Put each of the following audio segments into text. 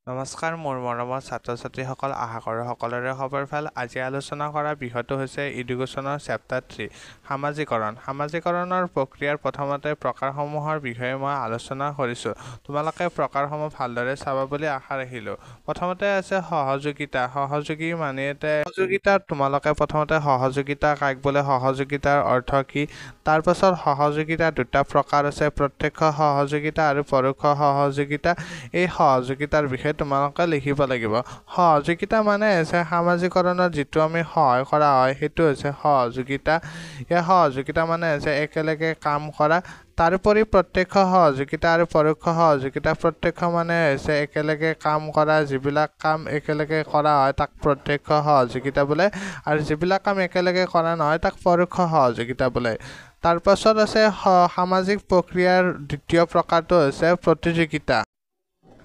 নমস্কাৰ মোৰ মৰমৰ ছাত্ৰ ছাত্ৰীসকল আশা কৰোঁ সকলোৰে খবৰ ভাল। আজি আলোচনা কৰা বিষয়টো হৈছে এডুকেশ্যনৰ চেপ্টাৰ 3 সামাজিকৰণ। সামাজিকৰণৰ প্ৰক্ৰিয়াৰ প্ৰথমতে প্ৰকাৰসমূহৰ বিষয়ে মই আলোচনা কৰিছোঁ। তোমালোকে প্ৰকাৰসমূহ ভালদৰে চাবা বুলি আশা ৰাখিলোঁ। প্ৰথমতে আছে সহযোগিতা। সহযোগিতাত তোমালোকে প্ৰথমতে সহযোগিতা কাক বোলে, সহযোগিতাৰ অৰ্থ কি। তাৰ পাছত সহযোগিতা দুটা প্ৰকাৰ আছে, প্ৰত্যক্ষ সহযোগিতা আৰু পৰোক্ষ সহযোগিতা। এই সহযোগিতাৰ বিষয়ে তোমালোকে লিখিব লাগিব। সহযোগিতা মানে হৈছে সামাজিকৰণত যিটো আমি সহায় কৰা হয় সেইটো হৈছে সহযোগিতা। এই সহযোগিতা মানে হৈছে একেলগে কাম কৰা। তাৰোপৰি প্ৰত্যক্ষ সহযোগিতা আৰু পৰোক্ষ সহযোগিতা। প্ৰত্যক্ষ মানে হৈছে একেলগে কাম কৰা, যিবিলাক কাম একেলগে কৰা হয় তাক প্ৰত্যক্ষ সহযোগিতা বোলে, আৰু যিবিলাক কাম একেলগে কৰা নহয় তাক পৰোক্ষ সহযোগিতা বোলে। তাৰ পাছত আছে সামাজিক প্ৰক্ৰিয়াৰ দ্বিতীয় প্ৰকাৰটো হৈছে প্ৰতিযোগিতা।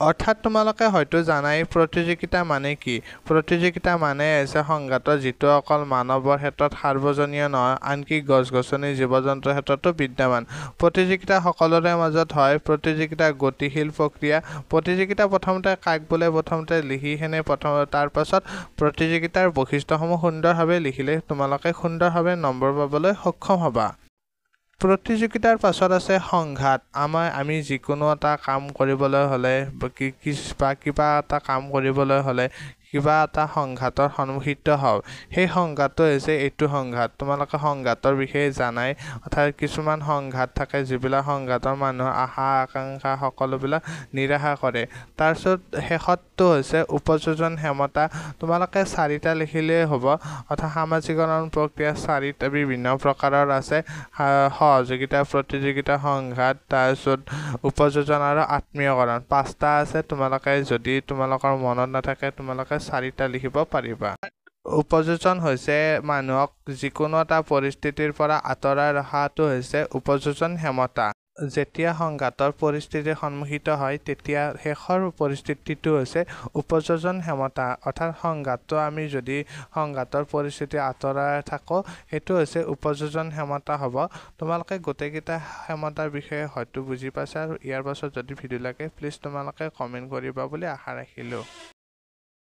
অৰ্থাৎ তোমালোকে হয়তো জানাই প্ৰতিযোগিতা মানে কি। প্ৰতিযোগিতা মানে হৈছে সংঘাত যিটো অকল মানৱৰ ক্ষেত্ৰত সাৰ্বজনীয় নহয়, আনকি গছ গছনি জীৱ জন্তুৰ ক্ষেত্ৰতো বিদ্যমান। প্ৰতিযোগিতা সকলোৰে মাজত হয়। প্ৰতিযোগিতা গতিশীল প্ৰক্ৰিয়া। প্ৰতিযোগিতা প্ৰথমতে কাক বোলে প্ৰথমতে লিখিকেনে তাৰ পাছত প্ৰতিযোগিতাৰ বৈশিষ্ট্যসমূহ সুন্দৰভাৱে লিখিলে তোমালোকে সুন্দৰভাৱে নম্বৰ পাবলৈ সক্ষম হ'বা। প্ৰতিযোগিতাৰ পাছত আছে সংঘাত। আমি যিকোনো এটা কাম কৰিবলৈ হ'লে কিবা এটা কাম কৰিবলৈ হ'লে কিবা এটা সংঘাতৰ সন্মুখীন হওঁ। সেই সংঘাতটো হৈছে এইটো সংঘাত। তোমালোকে সংঘাতৰ বিষয়ে জানাই। অৰ্থাৎ কিছুমান সংঘাত থাকে যিবিলাক সংঘাতৰ মানুহৰ আশা আকাংক্ষা সকলোবিলাক নিৰাশা কৰে। তাৰপিছত শেষতটো হৈছে উপযোজন ক্ষমতা। তোমালোকে 4টা লিখিলেই হ'ব। অৰ্থাৎ সামাজিকৰণ প্ৰক্ৰিয়া 4টা বিভিন্ন প্ৰকাৰৰ আছে। সহযোগিতা, প্ৰতিযোগিতা, সংঘাত, তাৰপিছত উপযোজন আৰু আত্মীয়কৰণ। 5টা আছে। তোমালোকে যদি তোমালোকৰ মনত নাথাকে তোমালোকে 4টা লিখিব পাৰিবা। উপযোজন হৈছে মানুহক যিকোনো এটা পৰিস্থিতিৰ পৰা আঁতৰাই ৰখাটো হৈছে উপযোজন ক্ষমতা। যেতিয়া সংঘাতৰ পৰিস্থিতিৰ সন্মুখীন হয় তেতিয়া শেষৰ পৰিস্থিতিটো হৈছে উপযোজন ক্ষমতা। অৰ্থাৎ সংঘাতটো আমি যদি সংঘাতৰ পৰিস্থিতি আঁতৰাই থাকোঁ সেইটো হৈছে উপযোজন ক্ষমতা হ'ব। তোমালোকে গোটেইকেইটা ক্ষমতাৰ বিষয়ে হয়তো বুজি পাইছা, আৰু ইয়াৰ পাছত যদি ভিডিঅ' লাগে প্লিজ তোমালোকে কমেণ্ট কৰিবা বুলি আশা ৰাখিলোঁ।